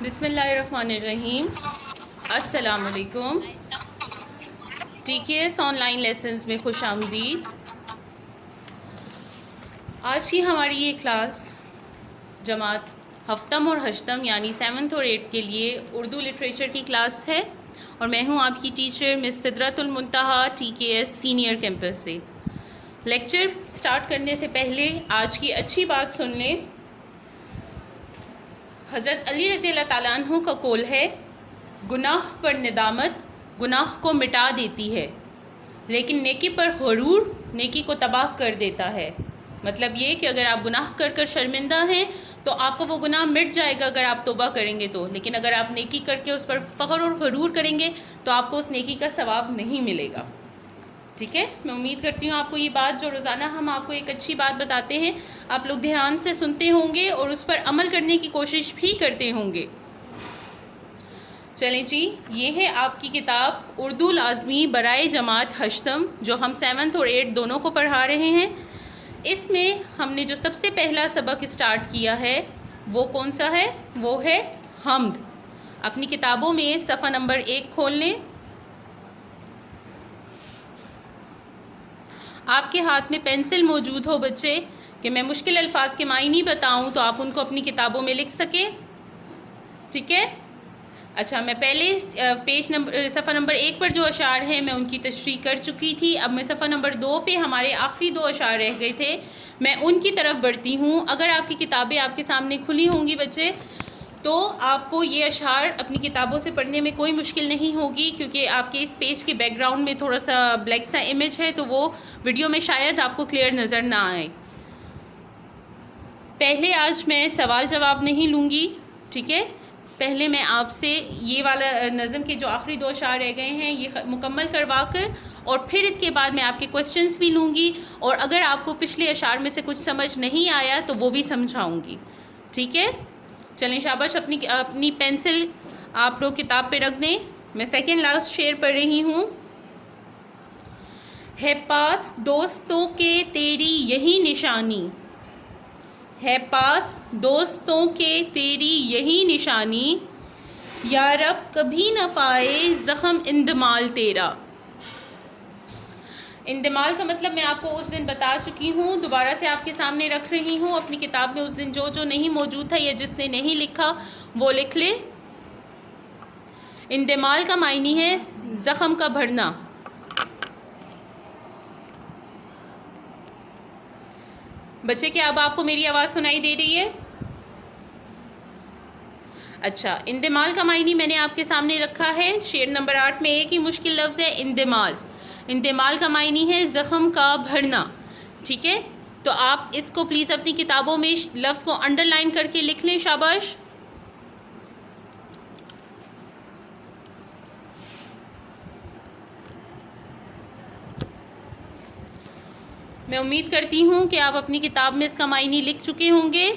بسم اللہ الرحمن الرحیم. السلام علیکم. TKS آن لائن لیسنز میں خوش آمدید. آج کی ہماری یہ کلاس جماعت ہفتم اور ہشتم یعنی 7th اور 8th کے لیے اردو لٹریچر کی کلاس ہے، اور میں ہوں آپ کی ٹیچر مس سدرۃ المنتہا TKS سینئر کیمپس سے. لیکچر سٹارٹ کرنے سے پہلے آج کی اچھی بات سن لیں. حضرت علی رضی اللہ تعالیٰ عنہ کا قول ہے، گناہ پر ندامت گناہ کو مٹا دیتی ہے، لیکن نیکی پر غرور نیکی کو تباہ کر دیتا ہے. مطلب یہ کہ اگر آپ گناہ کر کر شرمندہ ہیں تو آپ کو وہ گناہ مٹ جائے گا اگر آپ توبہ کریں گے تو، لیکن اگر آپ نیکی کر کے اس پر فخر اور غرور کریں گے تو آپ کو اس نیکی کا ثواب نہیں ملے گا. ٹھیک ہے، میں امید کرتی ہوں آپ کو یہ بات جو روزانہ ہم آپ کو ایک اچھی بات بتاتے ہیں آپ لوگ دھیان سے سنتے ہوں گے اور اس پر عمل کرنے کی کوشش بھی کرتے ہوں گے. چلیں جی، یہ ہے آپ کی کتاب اردو لازمی برائے جماعت ہشتم جو ہم 7th اور 8th دونوں کو پڑھا رہے ہیں. اس میں ہم نے جو سب سے پہلا سبق اسٹارٹ کیا ہے وہ کون سا ہے؟ وہ ہے حمد. اپنی کتابوں میں صفحہ نمبر 1 کھول لیں. آپ کے ہاتھ میں پینسل موجود ہو بچے کہ میں مشکل الفاظ کے معنی بتاؤں تو آپ ان کو اپنی کتابوں میں لکھ سکیں. ٹھیک ہے؟ اچھا، میں پہلے صفحہ نمبر 1 پر جو اشعار ہیں میں ان کی تشریح کر چکی تھی. اب میں صفحہ نمبر 2 پہ ہمارے آخری 2 اشعار رہ گئے تھے، میں ان کی طرف بڑھتی ہوں. اگر آپ کی کتابیں آپ کے سامنے کھلی ہوں گی بچے تو آپ کو یہ اشعار اپنی کتابوں سے پڑھنے میں کوئی مشکل نہیں ہوگی، کیونکہ آپ کے اس پیج کے بیک گراؤنڈ میں تھوڑا سا بلیک سا امیج ہے تو وہ ویڈیو میں شاید آپ کو کلیئر نظر نہ آئے. پہلے آج میں سوال جواب نہیں لوں گی. ٹھیک ہے، پہلے میں آپ سے یہ والا نظم کے جو آخری 2 اشعار رہ گئے ہیں یہ مکمل کروا کر اور پھر اس کے بعد میں آپ کے کوسچنز بھی لوں گی، اور اگر آپ کو پچھلے اشعار میں سے کچھ سمجھ نہیں آیا تو وہ بھی سمجھاؤں گی. ٹھیک ہے، چلیں شاباش. اپنی پینسل آپ لوگ کتاب پہ رکھ دیں. میں سیکنڈ لاسٹ شعر پڑھ رہی ہوں. ہے پاس دوستوں کے تیری یہی نشانی، ہے پاس دوستوں کے تیری یہی نشانی، یا رب کبھی نہ پائے زخم اندمال تیرا. اندمال کا مطلب میں آپ کو اس دن بتا چکی ہوں، دوبارہ سے آپ کے سامنے رکھ رہی ہوں. اپنی کتاب میں اس دن جو جو نہیں موجود تھا یا جس نے نہیں لکھا وہ لکھ لے. اندمال کا معنی ہے زخم کا بھرنا. بچے کیا اب آپ کو میری آواز سنائی دے رہی ہے؟ اچھا، اندمال کا معنی میں نے آپ کے سامنے رکھا ہے. شعر نمبر 8 میں ایک ہی مشکل لفظ ہے اندمال. اندمال کا معنی ہے زخم کا بھرنا. ٹھیک ہے، تو آپ اس کو پلیز اپنی کتابوں میں لفظ کو انڈر لائن کر کے لکھ لیں. شاباش. میں امید کرتی ہوں کہ آپ اپنی کتاب میں اس کا معنی لکھ چکے ہوں گے.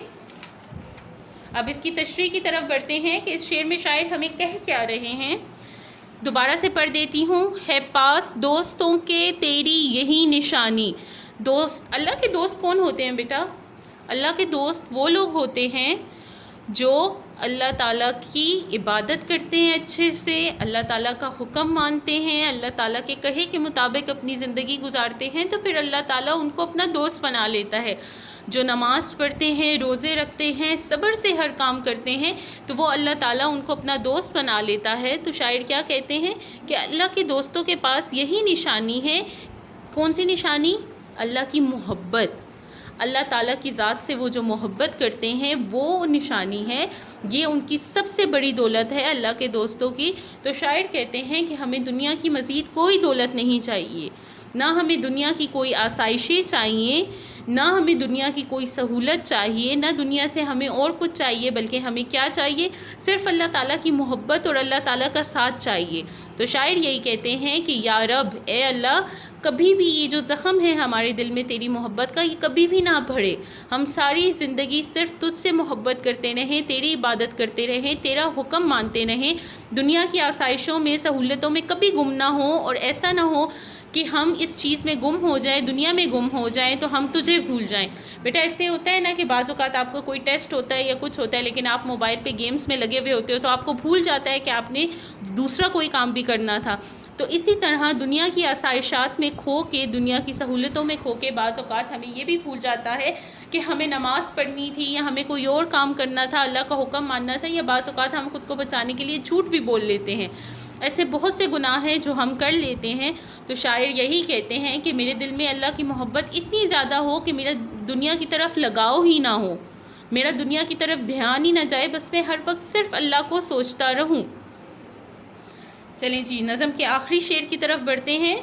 اب اس کی تشریح کی طرف بڑھتے ہیں کہ اس شعر میں شاعر ہمیں کہہ کیا رہے ہیں. دوبارہ سے پڑھ دیتی ہوں. ہے پاس دوستوں کے تیری یہی نشانی. دوست، اللہ کے دوست کون ہوتے ہیں بیٹا؟ اللہ کے دوست وہ لوگ ہوتے ہیں جو اللہ تعالیٰ کی عبادت کرتے ہیں اچھے سے، اللہ تعالیٰ کا حکم مانتے ہیں، اللہ تعالیٰ کے کہے کے مطابق اپنی زندگی گزارتے ہیں، تو پھر اللہ تعالیٰ ان کو اپنا دوست بنا لیتا ہے. جو نماز پڑھتے ہیں، روزے رکھتے ہیں، صبر سے ہر کام کرتے ہیں تو وہ اللہ تعالیٰ ان کو اپنا دوست بنا لیتا ہے. تو شاعر کیا کہتے ہیں کہ اللہ کے دوستوں کے پاس یہی نشانی ہے. کون سی نشانی؟ اللہ کی محبت. اللہ تعالیٰ کی ذات سے وہ جو محبت کرتے ہیں وہ نشانی ہے. یہ ان کی سب سے بڑی دولت ہے اللہ کے دوستوں کی. تو شاعر کہتے ہیں کہ ہمیں دنیا کی مزید کوئی دولت نہیں چاہیے، نہ ہمیں دنیا کی کوئی آسائشیں چاہیے، نہ ہمیں دنیا کی کوئی سہولت چاہیے، نہ دنیا سے ہمیں اور کچھ چاہیے، بلکہ ہمیں کیا چاہیے؟ صرف اللہ تعالیٰ کی محبت اور اللہ تعالیٰ کا ساتھ چاہیے. تو شاعر یہی کہتے ہیں کہ یا رب، اے اللہ، کبھی بھی یہ جو زخم ہے ہمارے دل میں تیری محبت کا، یہ کبھی بھی نہ بڑھے. ہم ساری زندگی صرف تجھ سے محبت کرتے رہیں، تیری عبادت کرتے رہیں، تیرا حکم مانتے رہیں، دنیا کی آسائشوں میں، سہولتوں میں کبھی گم نہ ہوں، اور ایسا نہ ہو کہ ہم اس چیز میں گم ہو جائیں، دنیا میں گم ہو جائیں تو ہم تجھے بھول جائیں۔ بیٹا ایسے ہوتا ہے نا کہ بعض اوقات آپ کو کوئی ٹیسٹ ہوتا ہے یا کچھ ہوتا ہے، لیکن آپ موبائل پہ گیمز میں لگے ہوئے ہوتے ہو تو آپ کو بھول جاتا ہے کہ آپ نے دوسرا کوئی کام بھی کرنا تھا۔ تو اسی طرح دنیا کی آسائشات میں کھو کے، دنیا کی سہولتوں میں کھو کے بعض اوقات ہمیں یہ بھی بھول جاتا ہے کہ ہمیں نماز پڑھنی تھی یا ہمیں کوئی اور کام کرنا تھا، اللہ کا حکم ماننا تھا، یا بعض اوقات ہم خود کو بچانے کے لیے جھوٹ بھی بول لیتے ہیں۔ ایسے بہت سے گناہ ہیں جو ہم کر لیتے ہیں۔ تو شاعر یہی کہتے ہیں کہ میرے دل میں اللہ کی محبت اتنی زیادہ ہو کہ میرا دنیا کی طرف لگاؤ ہی نہ ہو، میرا دنیا کی طرف دھیان ہی نہ جائے، بس میں ہر وقت صرف اللہ کو سوچتا رہوں۔ چلیں جی نظم کے آخری شعر کی طرف بڑھتے ہیں۔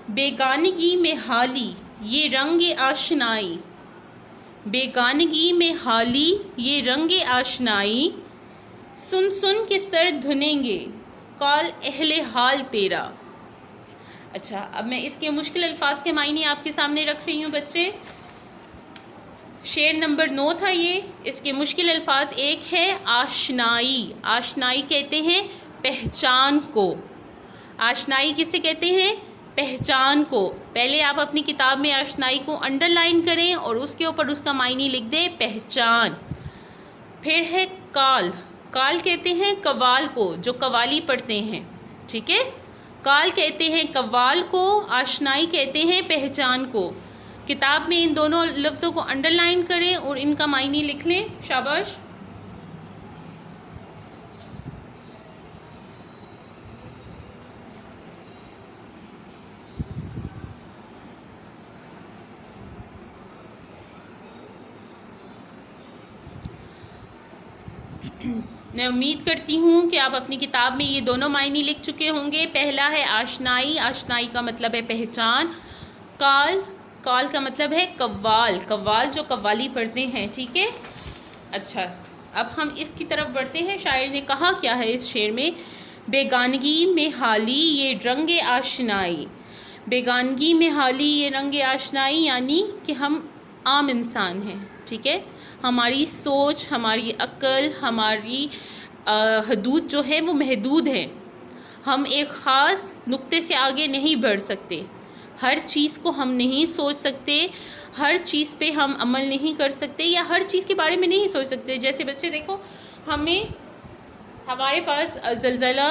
بیگانگی میں حالی یہ رنگ آشنائی، بیگانگی میں حالی یہ رنگ آشنائی، سن سن کے سر دھنیں گے قال اہل حال تیرا۔ اچھا اب میں اس کے مشکل الفاظ کے معنی آپ کے سامنے رکھ رہی ہوں بچے۔ شعر نمبر 9 تھا یہ، اس کے مشکل الفاظ ایک ہے آشنائی۔ آشنائی کہتے ہیں پہچان کو۔ آشنائی کسے کہتے ہیں؟ پہچان کو۔ پہلے آپ اپنی کتاب میں آشنائی کو انڈر لائن کریں اور اس کے اوپر اس کا معنی لکھ دیں پہچان۔ پھر ہے کال۔ کال کہتے ہیں قوال کو، جو قوالی پڑھتے ہیں، ٹھیک ہے؟ کال کہتے ہیں قوال کو، آشنائی کہتے ہیں پہچان کو۔ کتاب میں ان دونوں لفظوں کو انڈر لائن کریں اور ان کا معنی لکھ لیں، شاباش۔ میں امید کرتی ہوں کہ آپ اپنی کتاب میں یہ دونوں معنی لکھ چکے ہوں گے۔ پہلا ہے آشنائی، آشنائی کا مطلب ہے پہچان۔ کال، کال کا مطلب ہے قوال، قوال جو قوالی پڑھتے ہیں، ٹھیک ہے؟ اچھا اب ہم اس کی طرف بڑھتے ہیں۔ شاعر نے کہا کیا ہے اس شعر میں؟ بیگانگی میں حالی یہ رنگ آشنائی۔ بیگانگی میں حالی یہ رنگ آشنائی یعنی کہ ہم عام انسان ہیں، ٹھیک ہے؟ ہماری سوچ، ہماری عقل، ہماری حدود جو ہے وہ محدود ہیں۔ ہم ایک خاص نقطے سے آگے نہیں بڑھ سکتے، ہر چیز کو ہم نہیں سوچ سکتے، ہر چیز پہ ہم عمل نہیں کر سکتے یا ہر چیز کے بارے میں نہیں سوچ سکتے۔ جیسے بچے دیکھو، ہمارے پاس زلزلہ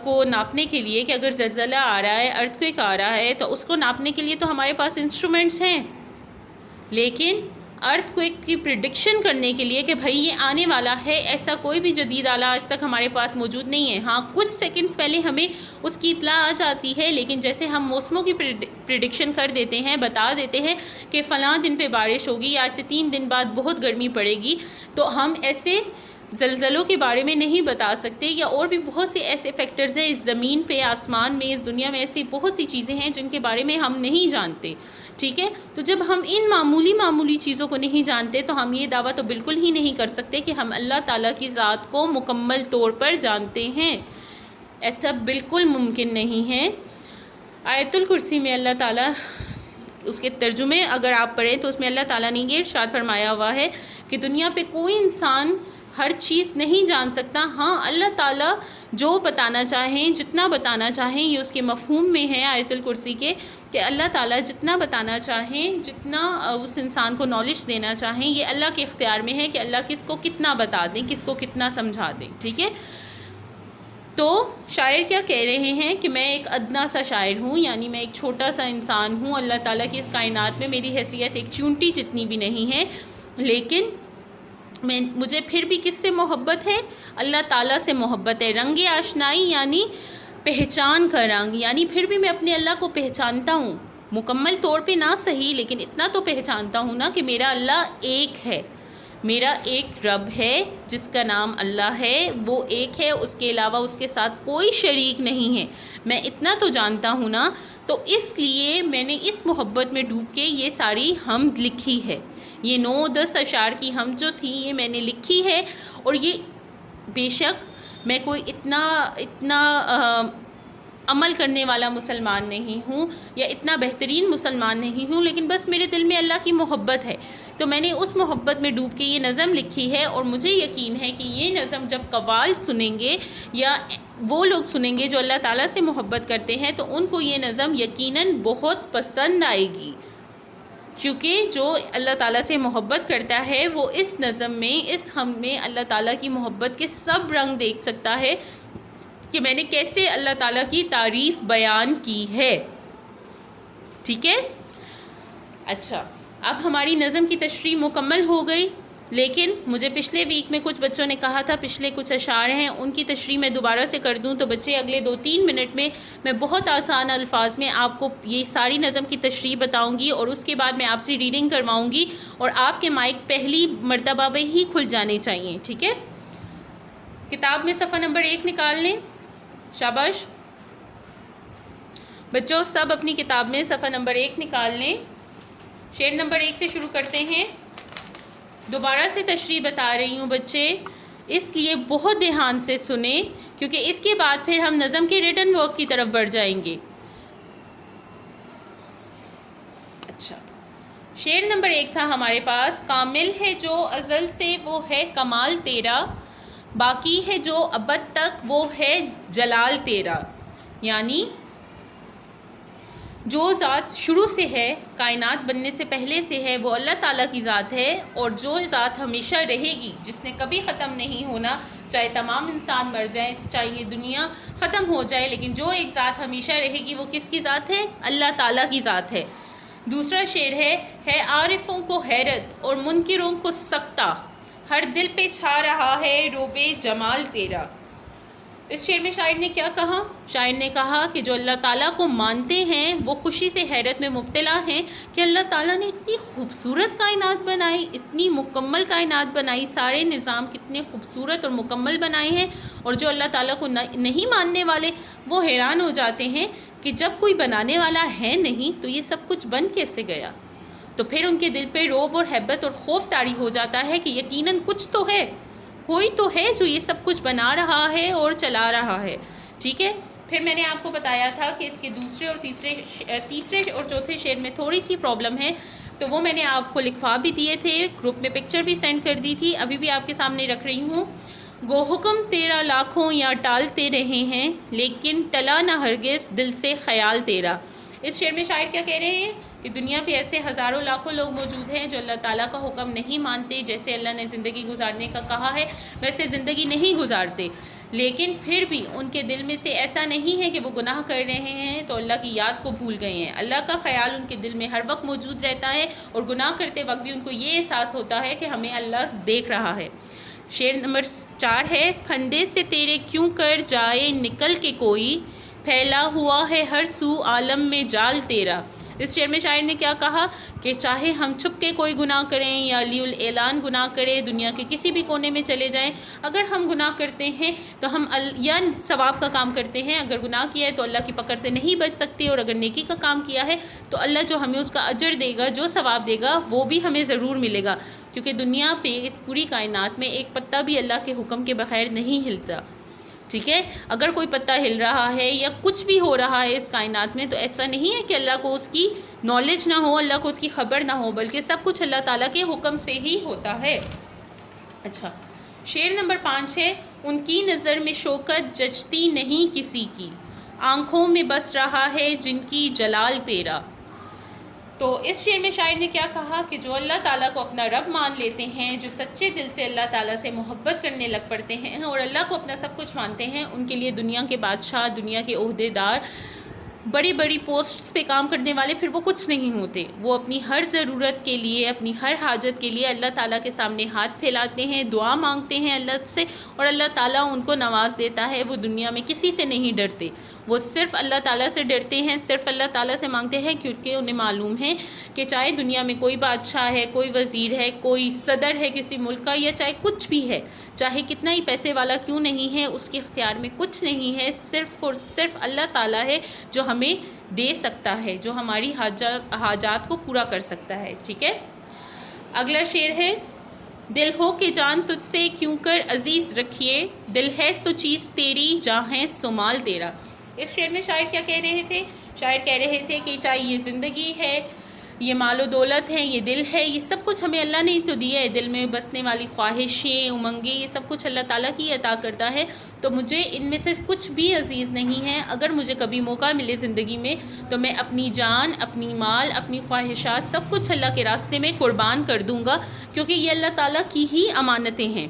کو ناپنے کے لیے، کہ اگر زلزلہ آ رہا ہے، ارتھ کوئک آ رہا ہے، تو اس کو ناپنے کے لیے تو ہمارے پاس انسٹرومنٹس ہیں، لیکن ارتھ کوئک کی پریڈکشن کرنے کے لیے کہ بھائی یہ آنے والا ہے، ایسا کوئی بھی جدید آلہ آج تک ہمارے پاس موجود نہیں ہے۔ ہاں کچھ سیکنڈز پہلے ہمیں اس کی اطلاع آ جاتی ہے، لیکن جیسے ہم موسموں کی پریڈکشن کر دیتے ہیں، بتا دیتے ہیں کہ فلاں دن پہ بارش ہوگی، آج سے 3 دن بعد بہت گرمی پڑے گی، تو ہم ایسے زلزلوں کے بارے میں نہیں بتا سکتے، یا اور بھی بہت سے ایسے فیکٹرز ہیں اس زمین پہ، آسمان میں، اس دنیا میں، ایسی بہت سی چیزیں ہیں جن کے بارے میں ہم نہیں جانتے، ٹھیک ہے؟ تو جب ہم ان معمولی چیزوں کو نہیں جانتے تو ہم یہ دعویٰ تو بالکل ہی نہیں کر سکتے کہ ہم اللہ تعالیٰ کی ذات کو مکمل طور پر جانتے ہیں۔ ایسا بالکل ممکن نہیں ہے۔ آیت الکرسی میں اللہ تعالیٰ، اس کے ترجمے اگر آپ پڑھیں تو اس میں اللہ تعالیٰ نے یہ ارشاد فرمایا ہوا ہے کہ دنیا پہ کوئی انسان ہر چیز نہیں جان سکتا۔ ہاں اللہ تعالیٰ جو بتانا چاہیں، جتنا بتانا چاہیں، یہ اس کے مفہوم میں ہے آیت الکرسی کے، کہ اللہ تعالیٰ جتنا بتانا چاہیں، جتنا اس انسان کو نالج دینا چاہیں، یہ اللہ کے اختیار میں ہے کہ اللہ کس کو کتنا بتا دیں، کس کو کتنا سمجھا دیں، ٹھیک ہے؟ تو شاعر کیا کہہ رہے ہیں کہ میں ایک ادنا سا شاعر ہوں، یعنی میں ایک چھوٹا سا انسان ہوں، اللہ تعالیٰ کی اس کائنات میں میری حیثیت ایک چونٹی جتنی بھی نہیں ہے، لیکن مجھے پھر بھی کس سے محبت ہے؟ اللہ تعالیٰ سے محبت ہے۔ رنگ آشنائی یعنی پہچان کا رنگ، یعنی پھر بھی میں اپنے اللہ کو پہچانتا ہوں، مکمل طور پہ نہ صحیح، لیکن اتنا تو پہچانتا ہوں نا کہ میرا اللہ ایک ہے، میرا ایک رب ہے جس کا نام اللہ ہے، وہ ایک ہے، اس کے علاوہ اس کے ساتھ کوئی شریک نہیں ہے، میں اتنا تو جانتا ہوں نا۔ تو اس لیے میں نے اس محبت میں ڈوب کے یہ ساری حمد لکھی ہے، یہ 9-10 اشعار کی حمد جو تھی یہ میں نے لکھی ہے، اور یہ بے شک میں کوئی اتنا عمل کرنے والا مسلمان نہیں ہوں یا اتنا بہترین مسلمان نہیں ہوں، لیکن بس میرے دل میں اللہ کی محبت ہے، تو میں نے اس محبت میں ڈوب کے یہ نظم لکھی ہے، اور مجھے یقین ہے کہ یہ نظم جب قوال سنیں گے یا وہ لوگ سنیں گے جو اللہ تعالیٰ سے محبت کرتے ہیں، تو ان کو یہ نظم یقیناً بہت پسند آئے گی، کیونکہ جو اللہ تعالیٰ سے محبت کرتا ہے وہ اس نظم میں، اس ہم میں اللہ تعالیٰ کی محبت کے سب رنگ دیکھ سکتا ہے کہ میں نے کیسے اللہ تعالیٰ کی تعریف بیان کی ہے۔ ٹھیک ہے؟ اچھا، اب ہماری نظم کی تشریح مکمل ہو گئی، لیکن مجھے پچھلے ویک میں کچھ بچوں نے کہا تھا پچھلے کچھ اشعار ہیں ان کی تشریح میں دوبارہ سے کر دوں، تو بچے اگلے 2-3 منٹ میں بہت آسان الفاظ میں آپ کو یہ ساری نظم کی تشریح بتاؤں گی، اور اس کے بعد میں آپ سے ریڈنگ کرواؤں گی، اور آپ کے مائک پہلی مرتبہ میں ہی کھل جانے چاہیے۔ ٹھیک ہے؟ کتاب میں صفحہ نمبر 1 نکال لیں۔ شاباش بچوں، سب اپنی کتاب میں صفحہ نمبر 1 نکال لیں۔ شعر نمبر 1 سے شروع کرتے ہیں۔ دوبارہ سے تشریح بتا رہی ہوں بچے، اس لیے بہت دھیان سے سنیں، کیونکہ اس کے بعد پھر ہم نظم کے ریٹن ورک کی طرف بڑھ جائیں گے۔ اچھا، شعر نمبر 1 تھا ہمارے پاس، کامل ہے جو ازل سے وہ ہے کمال تیرا، باقی ہے جو ابد تک وہ ہے جلال تیرا۔ یعنی جو ذات شروع سے ہے، کائنات بننے سے پہلے سے ہے، وہ اللہ تعالیٰ کی ذات ہے، اور جو ذات ہمیشہ رہے گی، جس نے کبھی ختم نہیں ہونا، چاہے تمام انسان مر جائیں، چاہے یہ دنیا ختم ہو جائے، لیکن جو ایک ذات ہمیشہ رہے گی وہ کس کی ذات ہے؟ اللہ تعالیٰ کی ذات ہے۔ دوسرا شعر ہے عارفوں کو حیرت اور منکروں کو سکتہ، ہر دل پہ چھا رہا ہے روب جمال تیرا۔ اس شعر میں شاعر نے کیا کہا؟ شاعر نے کہا کہ جو اللہ تعالیٰ کو مانتے ہیں وہ خوشی سے حیرت میں مبتلا ہیں کہ اللہ تعالیٰ نے اتنی خوبصورت کائنات بنائی، اتنی مکمل کائنات بنائی، سارے نظام کتنے خوبصورت اور مکمل بنائے ہیں، اور جو اللہ تعالیٰ کو نہیں ماننے والے وہ حیران ہو جاتے ہیں کہ جب کوئی بنانے والا ہے نہیں تو یہ سب کچھ بن کیسے گیا؟ تو پھر ان کے دل پہ رعب اور ہیبت اور خوف طاری ہو جاتا ہے کہ یقیناً کچھ تو ہے، کوئی تو ہے جو یہ سب کچھ بنا رہا ہے اور چلا رہا ہے۔ ٹھیک ہے؟ پھر میں نے آپ کو بتایا تھا کہ اس کے دوسرے اور تیسرے اور چوتھے شعر میں تھوڑی سی پرابلم ہے، تو وہ میں نے آپ کو لکھوا بھی دیے تھے، گروپ میں پکچر بھی سینڈ کر دی تھی، ابھی بھی آپ کے سامنے رکھ رہی ہوں۔ گو حکم تیرا لاکھوں یا ٹالتے رہے ہیں، لیکن ٹلا نہ ہرگز دل سے خیال تیرا۔ اس شعر میں شاعر کیا کہہ رہے ہیں کہ دنیا پہ ایسے ہزاروں لاکھوں لوگ موجود ہیں جو اللہ تعالیٰ کا حکم نہیں مانتے، جیسے اللہ نے زندگی گزارنے کا کہا ہے ویسے زندگی نہیں گزارتے، لیکن پھر بھی ان کے دل میں سے ایسا نہیں ہے کہ وہ گناہ کر رہے ہیں تو اللہ کی یاد کو بھول گئے ہیں۔ اللہ کا خیال ان کے دل میں ہر وقت موجود رہتا ہے، اور گناہ کرتے وقت بھی ان کو یہ احساس ہوتا ہے کہ ہمیں اللہ دیکھ رہا ہے۔ شعر نمبر 4 ہے، پھندے سے تیرے کیوں کر جائے نکل کے کوئی، پھیلا ہوا ہے ہر سو عالم میں جال تیرا۔ اس شعر میں شاعر نے کیا کہا کہ چاہے ہم چھپ کے کوئی گناہ کریں یا علی الاعلان گناہ کریں، دنیا کے کسی بھی کونے میں چلے جائیں، اگر ہم گناہ کرتے ہیں تو ہم یا ثواب کا کام کرتے ہیں، اگر گناہ کیا ہے تو اللہ کی پکڑ سے نہیں بچ سکتے، اور اگر نیکی کا کام کیا ہے تو اللہ جو ہمیں اس کا اجر دے گا، جو ثواب دے گا وہ بھی ہمیں ضرور ملے گا، کیونکہ دنیا پہ اس پوری کائنات میں ایک پتا بھی اللہ کے حکم کے بغیر نہیں ہلتا۔ ٹھیک ہے؟ اگر کوئی پتا ہل رہا ہے یا کچھ بھی ہو رہا ہے اس کائنات میں تو ایسا نہیں ہے کہ اللہ کو اس کی نالج نہ ہو، اللہ کو اس کی خبر نہ ہو، بلکہ سب کچھ اللہ تعالیٰ کے حکم سے ہی ہوتا ہے۔ اچھا، شعر نمبر 5 ہے، ان کی نظر میں شوکت جچتی نہیں کسی کی، آنکھوں میں بس رہا ہے جن کی جلال تیرا۔ تو اس شعر میں شاعر نے کیا کہا کہ جو اللہ تعالیٰ کو اپنا رب مان لیتے ہیں، جو سچے دل سے اللہ تعالیٰ سے محبت کرنے لگ پڑتے ہیں اور اللہ کو اپنا سب کچھ مانتے ہیں، ان کے لیے دنیا کے بادشاہ، دنیا کے عہدے دار، بڑی بڑی پوسٹس پہ کام کرنے والے پھر وہ کچھ نہیں ہوتے۔ وہ اپنی ہر ضرورت کے لیے، اپنی ہر حاجت کے لیے اللہ تعالیٰ کے سامنے ہاتھ پھیلاتے ہیں، دعا مانگتے ہیں اللہ سے، اور اللہ تعالیٰ ان کو نواز دیتا ہے۔ وہ دنیا میں کسی سے نہیں ڈرتے، وہ صرف اللہ تعالیٰ سے ڈرتے ہیں، صرف اللہ تعالیٰ سے مانگتے ہیں، کیونکہ انہیں معلوم ہے کہ چاہے دنیا میں کوئی بادشاہ ہے، کوئی وزیر ہے، کوئی صدر ہے کسی ملک کا، یا چاہے کچھ بھی ہے، چاہے کتنا ہی پیسے والا کیوں نہیں ہے، اس کے اختیار میں کچھ نہیں ہے، صرف اور صرف اللہ تعالیٰ ہے جو ہمیں دے سکتا ہے، جو ہماری حاجات کو پورا کر سکتا ہے۔ ٹھیک ہے؟ اگلا شعر ہے، دل ہو کہ جان تجھ سے کیوں کر عزیز رکھیے، دل ہے سو چیز تیری جاں ہے سو مال تیرا۔ اس شعر میں شاعر کیا کہہ رہے تھے؟ شاعر کہہ رہے تھے کہ چاہے یہ زندگی ہے، یہ مال و دولت ہے، یہ دل ہے، یہ سب کچھ ہمیں اللہ نے تو دیا ہے، دل میں بسنے والی خواہشیں، امنگیں، یہ سب کچھ اللہ تعالیٰ کی عطا کرتا ہے، تو مجھے ان میں سے کچھ بھی عزیز نہیں ہے۔ اگر مجھے کبھی موقع ملے زندگی میں تو میں اپنی جان، اپنی مال، اپنی خواہشات سب کچھ اللہ کے راستے میں قربان کر دوں گا، کیونکہ یہ اللہ تعالیٰ کی ہی امانتیں ہیں،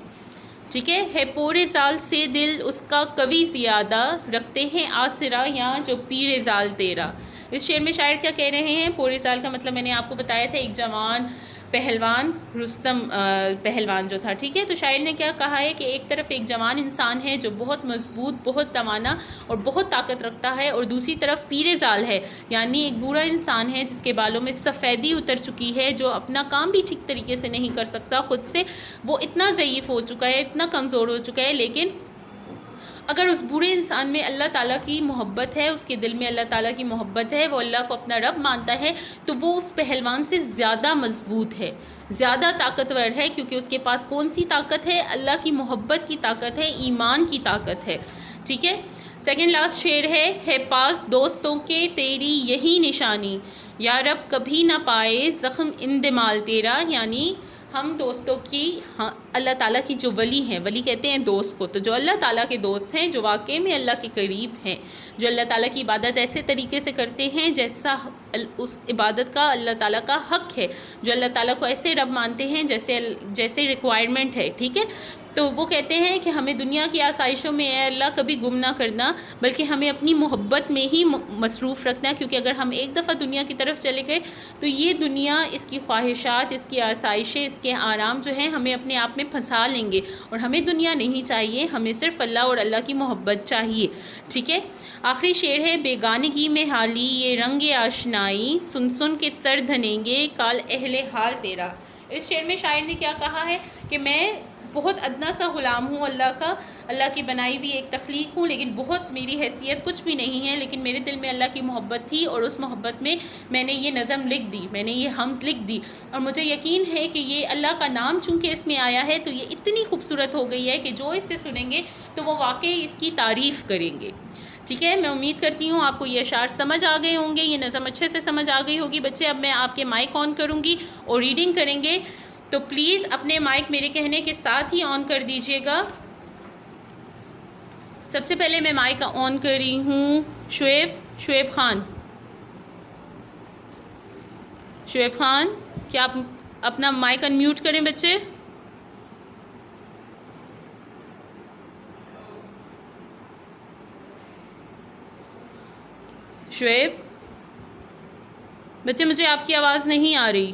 ٹھیک ہے پورے سال سے دل اس کا کبھی زیادہ رکھتے ہیں آسرا یا جو پیر زال تیرا۔ اس شعر میں شاعر کیا کہہ رہے ہیں؟ پورے سال کا مطلب میں نے آپ کو بتایا تھا، ایک جوان پہلوان، رستم پہلوان جو تھا، ٹھیک ہے، تو شاعر نے کیا کہا ہے کہ ایک طرف ایک جوان انسان ہے جو بہت مضبوط، بہت توانا اور بہت طاقت رکھتا ہے، اور دوسری طرف پیر زال ہے، یعنی ایک بوڑھا انسان ہے جس کے بالوں میں سفیدی اتر چکی ہے، جو اپنا کام بھی ٹھیک طریقے سے نہیں کر سکتا خود سے، وہ اتنا ضعیف ہو چکا ہے، اتنا کمزور ہو چکا ہے، لیکن اگر اس بوڑھے انسان میں اللہ تعالیٰ کی محبت ہے، اس کے دل میں اللہ تعالیٰ کی محبت ہے، وہ اللہ کو اپنا رب مانتا ہے، تو وہ اس پہلوان سے زیادہ مضبوط ہے، زیادہ طاقتور ہے، کیونکہ اس کے پاس کون سی طاقت ہے؟ اللہ کی محبت کی طاقت ہے، ایمان کی طاقت ہے، ٹھیک ہے۔ سیکنڈ لاسٹ شعر ہے پاس دوستوں کے تیری یہی نشانی، یا رب کبھی نہ پائے زخم اندمال تیرا، یعنی ہم دوستوں کی، اللہ تعالیٰ کی جو ولی ہیں، ولی کہتے ہیں دوست کو، تو جو اللہ تعالیٰ کے دوست ہیں، جو واقعی میں اللہ کے قریب ہیں، جو اللہ تعالیٰ کی عبادت ایسے طریقے سے کرتے ہیں جیسا اس عبادت کا اللہ تعالیٰ کا حق ہے، جو اللہ تعالیٰ کو ایسے رب مانتے ہیں جیسے ریکوائرمنٹ ہے، ٹھیک ہے، تو وہ کہتے ہیں کہ ہمیں دنیا کی آسائشوں میں اے اللہ کبھی گم نہ کرنا، بلکہ ہمیں اپنی محبت میں ہی مصروف رکھنا، کیونکہ اگر ہم ایک دفعہ دنیا کی طرف چلے گئے تو یہ دنیا، اس کی خواہشات، اس کی آسائشیں، اس کے آرام جو ہیں ہمیں اپنے آپ میں پھنسا لیں گے، اور ہمیں دنیا نہیں چاہیے، ہمیں صرف اللہ اور اللہ کی محبت چاہیے، ٹھیک ہے۔ آخری شعر ہے بیگانگی میں حالی یہ رنگ آشنائی، سن سن کے سر دھنیں گے کال اہل حال تیرا۔ اس شعر میں شاعر نے کیا کہا ہے کہ میں بہت ادنا سا غلام ہوں اللہ کا، اللہ کی بنائی ہوئی ایک تخلیق ہوں، لیکن بہت میری حیثیت کچھ بھی نہیں ہے، لیکن میرے دل میں اللہ کی محبت تھی، اور اس محبت میں نے یہ نظم لکھ دی، میں نے یہ حمد لکھ دی، اور مجھے یقین ہے کہ یہ اللہ کا نام چونکہ اس میں آیا ہے تو یہ اتنی خوبصورت ہو گئی ہے کہ جو اسے سنیں گے تو وہ واقعی اس کی تعریف کریں گے، ٹھیک ہے۔ میں امید کرتی ہوں آپ کو یہ اشعار سمجھ آ گئے ہوں گے، یہ نظم اچھے سے سمجھ آ گئی ہوگی بچے۔ اب میں آپ کے مائک آن کروں گی اور ریڈنگ کریں گے، تو پلیز اپنے مائک میرے کہنے کے ساتھ ہی آن کر دیجیے گا۔ سب سے پہلے میں مائک آن کر رہی ہوں شعیب خان۔ شعیب خان، کیا آپ اپنا مائک ان میوٹ کریں بچے؟ شعیب بچے، مجھے آپ کی آواز نہیں آ رہی۔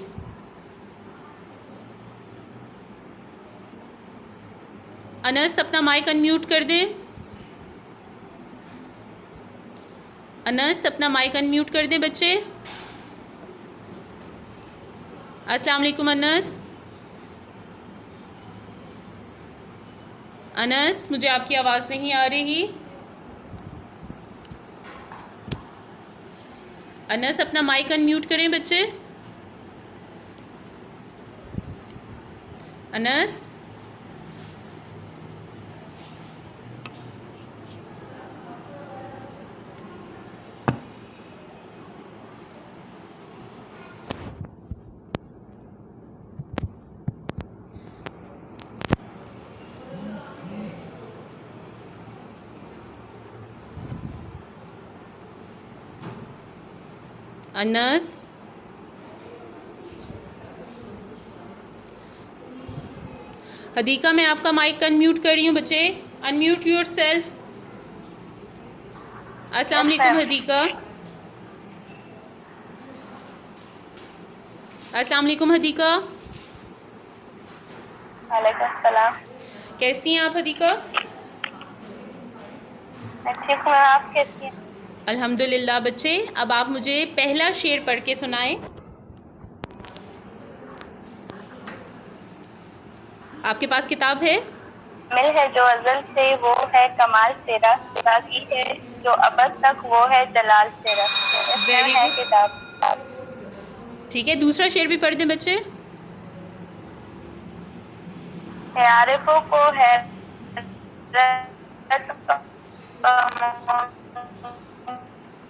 انس، اپنا مائک ان میوٹ کر دیں۔ انس، اپنا مائک ان میوٹ کر دیں بچے۔ السلام علیکم انس۔ انس، مجھے آپ کی آواز نہیں آ رہی۔ انس، اپنا مائک ان میوٹ کریں بچے۔ انس، انس، حدیقہ، میں آپ کا مائک ان میوٹ کر رہی ہوں بچے، ان میوٹ یور سیلف۔ السلام علیکم حدیقہ۔ السلام علیکم حدیقہ۔ وعلیکم السلام۔ کیسی ہیں آپ حدیقہ؟ میں ٹھیک ہوں، آپ کیسی ہیں؟ الحمدللہ بچے، اب آپ مجھے پہلا شعر پڑھ کے سنائیں۔ آپ کے پاس کتاب ہے؟ مل ہے جو ازل سے وہ ہے کمال تیرا، باقی ہے جو ابد تک وہ ہے جلال تیرا۔ Very ہے good. کتاب۔ ٹھیک ہے، دوسرا شعر بھی پڑھ دیں بچے۔ عارفوں کو ہے